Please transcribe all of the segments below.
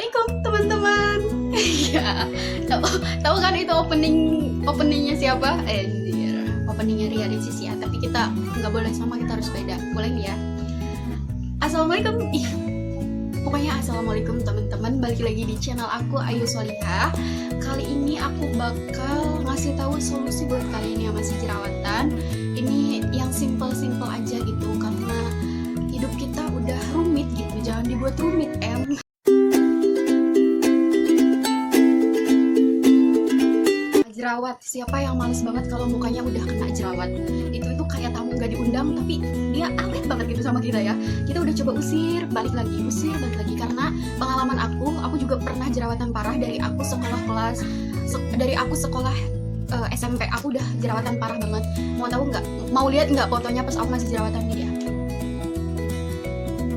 Assalamualaikum teman-teman. Ya, tahu kan itu openingnya siapa? Openingnya Ria Ricis ya. Tapi kita nggak boleh sama, kita harus beda. Boleh ya? Assalamualaikum. Pokoknya assalamualaikum teman-teman. Balik lagi di channel aku Ayu Solihah. Kali ini aku bakal ngasih tahu solusi buat kalian yang masih jerawatan. Ini yang simple-simple aja gitu, karena hidup kita udah rumit gitu. Jangan dibuat rumit, Jerawat, siapa yang males banget kalau mukanya udah kena jerawat? Itu kayak tamu nggak diundang tapi dia awet banget gitu sama kita ya. Kita udah coba usir balik lagi, karena pengalaman aku juga pernah jerawatan parah. Dari aku sekolah SMP aku udah jerawatan parah banget. Mau tahu nggak? Mau lihat nggak fotonya pas aku masih jerawatan nih ya?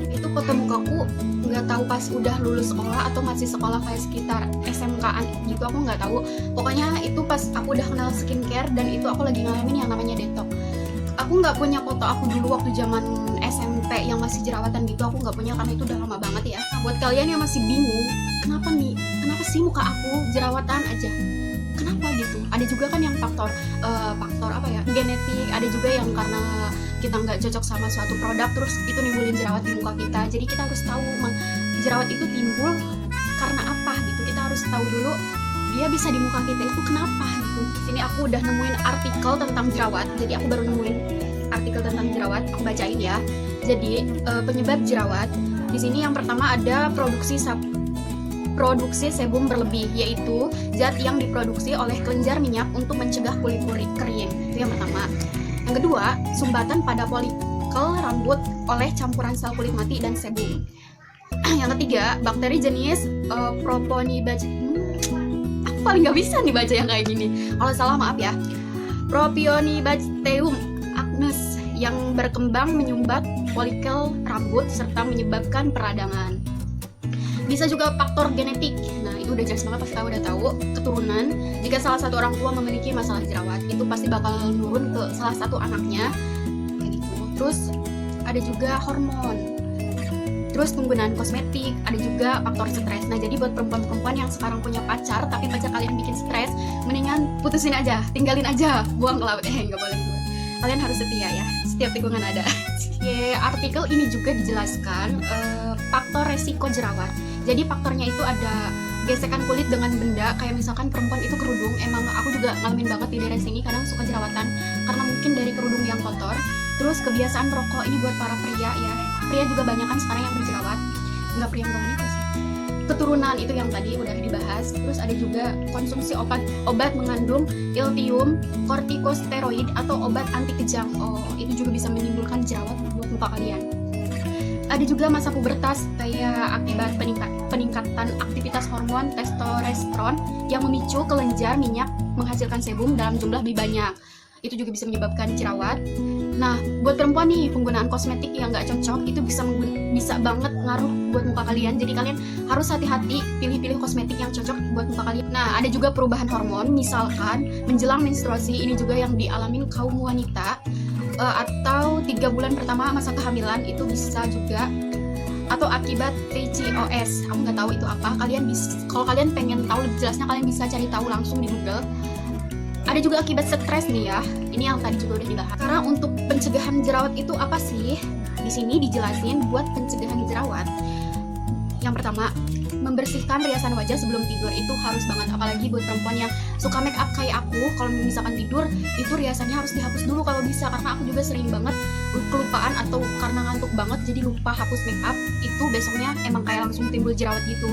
Itu foto mukaku, nggak tahu pas udah lulus sekolah atau masih sekolah kayak sekitar SMK-an gitu, aku nggak tahu. Pokoknya itu pas aku udah kenal skincare dan itu aku lagi ngalamin yang namanya detox. Aku nggak punya foto aku dulu waktu zaman SMP yang masih jerawatan gitu, aku nggak punya karena itu udah lama banget ya. Buat kalian yang masih bingung, kenapa sih muka aku jerawatan aja? Kenapa gitu? Ada juga kan yang faktor genetik, ada juga yang karena kita nggak cocok sama suatu produk terus itu nimbulin jerawat di muka kita. Jadi kita harus tahu jerawat itu timbul karena apa gitu. Kita harus tahu dulu dia bisa di muka kita itu kenapa gitu. Sini aku udah nemuin artikel tentang jerawat. Jadi aku baru nemuin artikel tentang jerawat, aku bacain ya. Jadi penyebab jerawat di sini yang pertama ada produksi sebum berlebih, yaitu zat yang diproduksi oleh kelenjar minyak untuk mencegah kulit kering. Itu yang pertama. Yang kedua, sumbatan pada folikel rambut oleh campuran sel kulit mati dan sebum. Yang ketiga, bakteri jenis Propionibacterium. Aku paling nggak bisa nih baca yang kayak gini. Kalau salah maaf ya. Propionibacterium acnes yang berkembang menyumbat folikel rambut serta menyebabkan peradangan. Bisa juga faktor genetik. Nah, itu udah jelas banget, pasti tahu udah tahu. Keturunan, jika salah satu orang tua memiliki masalah jerawat, itu pasti bakal nurun ke salah satu anaknya kayak gitu. Terus ada juga hormon. Terus penggunaan kosmetik, ada juga faktor stres. Nah, jadi buat perempuan-perempuan yang sekarang punya pacar tapi pacar kalian bikin stres, mendingan putusin aja, tinggalin aja, buang ke laut. Nggak boleh gitu. Kalian harus setia ya, setiap tikungan ada. Artikel ini juga dijelaskan faktor resiko jerawat. Jadi faktornya itu ada gesekan kulit dengan benda, kayak misalkan perempuan itu kerudung. Emang aku juga ngalamin banget di daerah sini, kadang suka jerawatan karena mungkin dari kerudung yang kotor. Terus kebiasaan rokok, ini buat para pria ya. Pria juga banyak kan sekarang yang berjerawat. Nggak pria yang wanita sih. Keturunan itu yang tadi udah dibahas. Terus ada juga konsumsi obat mengandung lithium, kortikosteroid atau obat anti kejang. Itu juga bisa menimbulkan jerawat buat muka kalian. Ada juga masa pubertas, kayak akibat peningkatan aktivitas hormon testosteron yang memicu kelenjar minyak menghasilkan sebum dalam jumlah lebih banyak. Itu juga bisa menyebabkan jerawat. Nah, buat perempuan nih, penggunaan kosmetik yang nggak cocok itu bisa banget ngaruh buat muka kalian. Jadi kalian harus hati-hati pilih-pilih kosmetik yang cocok buat muka kalian. Nah, ada juga perubahan hormon, misalkan menjelang menstruasi, ini juga yang dialamin kaum wanita. Atau 3 bulan pertama masa kehamilan itu bisa juga, atau akibat PCOS. Aku nggak tahu itu apa. Kalau kalian pengen tahu lebih jelasnya, kalian bisa cari tahu langsung di Google. Ada juga akibat stres nih ya. Ini yang tadi juga udah dibahas. Karena untuk pencegahan jerawat itu apa sih? Di sini dijelasin buat pencegahan jerawat. Yang pertama, membersihkan riasan wajah sebelum tidur itu harus banget, apalagi buat perempuan yang suka make up kayak aku. Kalau misalkan tidur itu riasannya harus dihapus dulu kalau bisa, karena aku juga sering banget kelupaan atau karena ngantuk banget jadi lupa hapus make up, itu besoknya emang kayak langsung timbul jerawat gitu.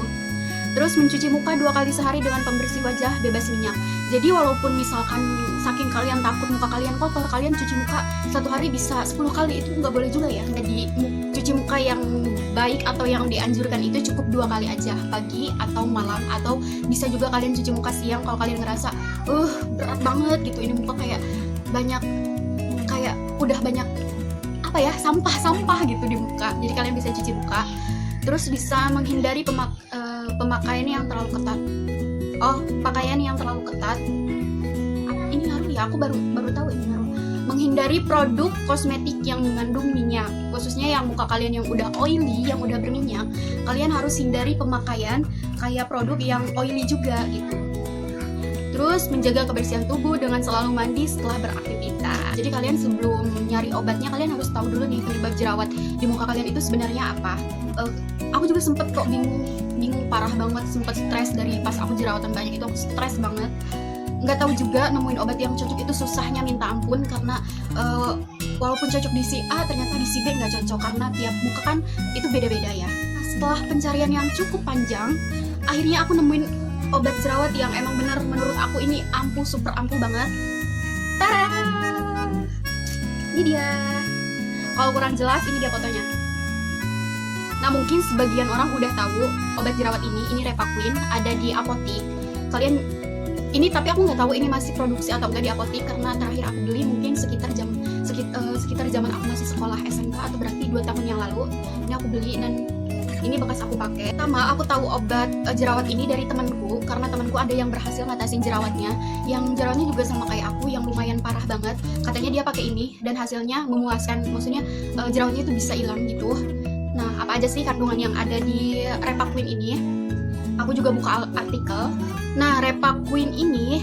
Terus mencuci muka 2 kali sehari dengan pembersih wajah bebas minyak. Jadi walaupun misalkan saking kalian takut muka kalian kotor, kalian cuci muka 1 hari bisa 10 kali, itu nggak boleh juga ya. Jadi cuci muka yang baik atau yang dianjurkan itu cukup 2 kali aja, pagi atau malam. Atau bisa juga kalian cuci muka siang kalau kalian ngerasa berat banget gitu, ini muka kayak udah banyak sampah gitu di muka. Jadi kalian bisa cuci muka. Terus bisa menghindari pemakaian yang terlalu ketat. Pakaian yang terlalu ketat. Ini ngaruh ya, aku baru tahu ini ngaruh. hindari produk kosmetik yang mengandung minyak, khususnya yang muka kalian yang udah oily, yang udah berminyak. Kalian harus hindari pemakaian kayak produk yang oily juga gitu. Terus menjaga kebersihan tubuh dengan selalu mandi setelah beraktivitas. Jadi kalian sebelum nyari obatnya, kalian harus tahu dulu nih penyebab jerawat di muka kalian itu sebenarnya apa. Aku juga sempet kok bingung parah banget, sempet stres dari pas aku jerawatan banyak itu, aku stres banget. Nggak tahu juga nemuin obat yang cocok itu susahnya minta ampun, karena walaupun cocok di si A ternyata di si B nggak cocok, karena tiap muka kan itu beda-beda ya. Nah, setelah pencarian yang cukup panjang, akhirnya aku nemuin obat jerawat yang emang bener menurut aku ini ampuh, super ampuh banget. Tada! Ini dia. Kalau kurang jelas, ini dia fotonya. Nah, mungkin sebagian orang udah tahu obat jerawat ini Repaquin, ada di apotik. Kalian ini, tapi aku nggak tahu ini masih produksi atau enggak di apotik, karena terakhir aku beli mungkin sekitar zaman aku masih sekolah SMK, atau berarti 2 tahun yang lalu. Ini aku beli dan ini bekas aku pakai. Pertama, aku tahu obat jerawat ini dari temanku, karena temanku ada yang berhasil ngatasin jerawatnya, yang jerawatnya juga sama kayak aku, yang lumayan parah banget. Katanya dia pakai ini dan hasilnya memuaskan, maksudnya jerawatnya itu bisa hilang gitu. Nah, apa aja sih kandungan yang ada di Repaquin ini? Aku juga buka artikel. Nah, Repaquin ini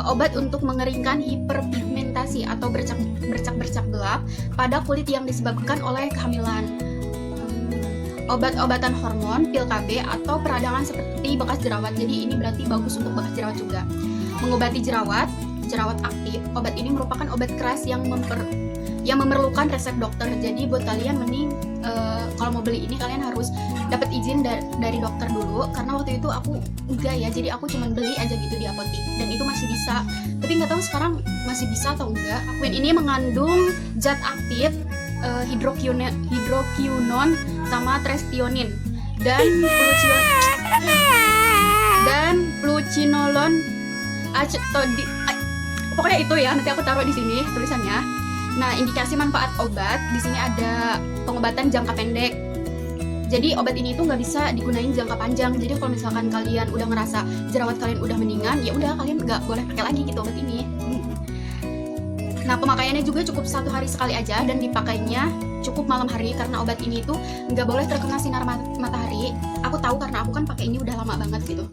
obat untuk mengeringkan hiperpigmentasi atau bercak-bercak gelap pada kulit yang disebabkan oleh kehamilan. Obat-obatan hormon, pil KB, atau peradangan seperti bekas jerawat. Jadi ini berarti bagus untuk bekas jerawat juga. Mengobati jerawat aktif. Obat ini merupakan obat keras yang memerlukan resep dokter. Jadi buat kalian mending kalau mau beli ini kalian harus dapat izin dari dokter dulu, karena waktu itu aku enggak ya, jadi aku cuma beli aja gitu di apotik dan itu masih bisa, tapi nggak tahu sekarang masih bisa atau enggak. Repaquin ini mengandung zat aktif hidroquinone sama tretionin dan fluocinolon acetodi. Pokoknya itu ya, nanti aku taruh di sini tulisannya. Nah, indikasi manfaat obat di sini ada pengobatan jangka pendek. Jadi obat ini tuh nggak bisa digunain jangka panjang. Jadi kalau misalkan kalian udah ngerasa jerawat kalian udah mendingan, ya udah kalian nggak boleh pakai lagi gitu obat ini. Nah, pemakaiannya juga cukup 1 hari sekali aja dan dipakainya cukup malam hari, karena obat ini tuh nggak boleh terkena sinar matahari. Aku tahu karena aku kan pakai ini udah lama banget gitu.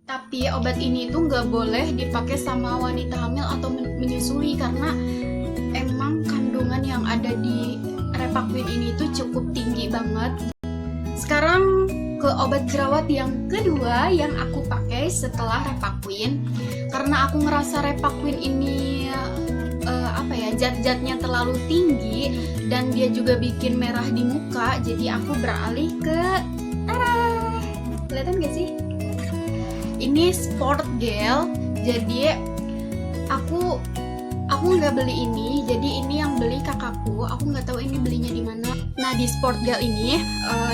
Tapi obat ini tuh nggak boleh dipakai sama wanita hamil atau menyusui, karena emang kandungan yang ada di Repaquin ini tuh cukup tinggi banget. Sekarang ke obat jerawat yang kedua yang aku pakai setelah Repaquin, karena aku ngerasa Repaquin ini zat-zatnya terlalu tinggi dan dia juga bikin merah di muka, jadi aku beralih ke kelihatan gak sih? Ini sport gel. Jadi aku nggak beli ini, jadi ini yang beli kakakku. Aku nggak tahu ini belinya di mana. Nah, di sport gel ini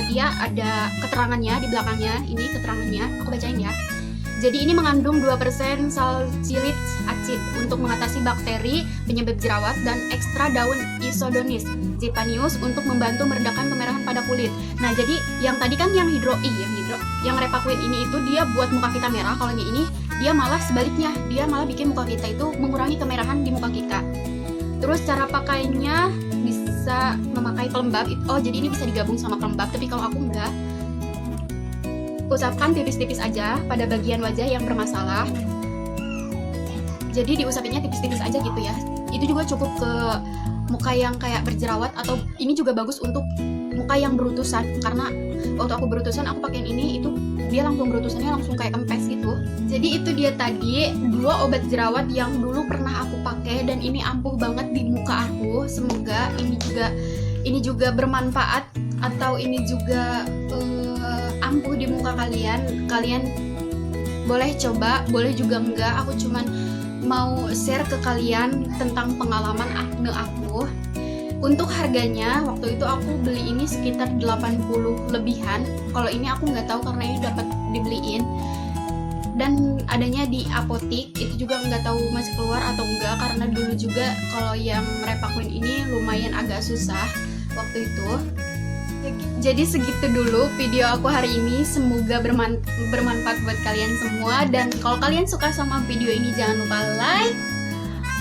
dia ada keterangannya di belakangnya. Ini keterangannya, aku bacain ya. Jadi ini mengandung 2% salicylate acid untuk mengatasi bakteri penyebab jerawat dan ekstra daun Isodonis zephanius untuk membantu meredakan kemerahan pada kulit. Nah, jadi yang tadi kan yang yang Repaquin ini itu dia buat muka kita merah. Kalau yang ini dia malah sebaliknya, dia malah bikin muka kita itu mengurangi kemerahan di muka kita. Terus cara pakainya bisa memakai pelembab. Oh, jadi ini bisa digabung sama pelembab, tapi kalau aku enggak. Usapkan tipis-tipis aja pada bagian wajah yang bermasalah. Jadi diusapinnya tipis-tipis aja gitu ya. Itu juga cukup ke muka yang kayak berjerawat, atau ini juga bagus untuk muka yang berutusan, karena waktu aku berutusan aku pakai ini, itu dia langsung berutusannya langsung kayak kempes gitu. Jadi itu dia tadi 2 obat jerawat yang dulu pernah aku pakai dan ini ampuh banget di muka aku. Semoga ini juga bermanfaat, atau ini juga ampuh di muka kalian. Kalian boleh coba, boleh juga enggak. Aku cuman mau share ke kalian tentang pengalaman akne aku. Untuk harganya, waktu itu aku beli ini sekitar 80 lebihan. Kalau ini aku nggak tahu karena ini dapat dibeliin dan adanya di apotik. Itu juga nggak tahu masih keluar atau enggak, karena dulu juga kalau yang Repaquin ini lumayan agak susah waktu itu. Jadi segitu dulu video aku hari ini, semoga bermanfaat buat kalian semua. Dan kalau kalian suka sama video ini, jangan lupa like,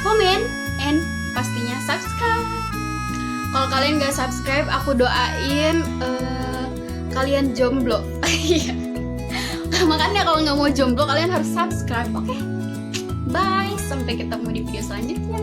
comment, and pastinya subscribe. Kalau kalian gak subscribe, aku doain kalian jomblo. Makanya kalau nggak mau jomblo, kalian harus subscribe. Oke? Bye, sampai ketemu di video selanjutnya.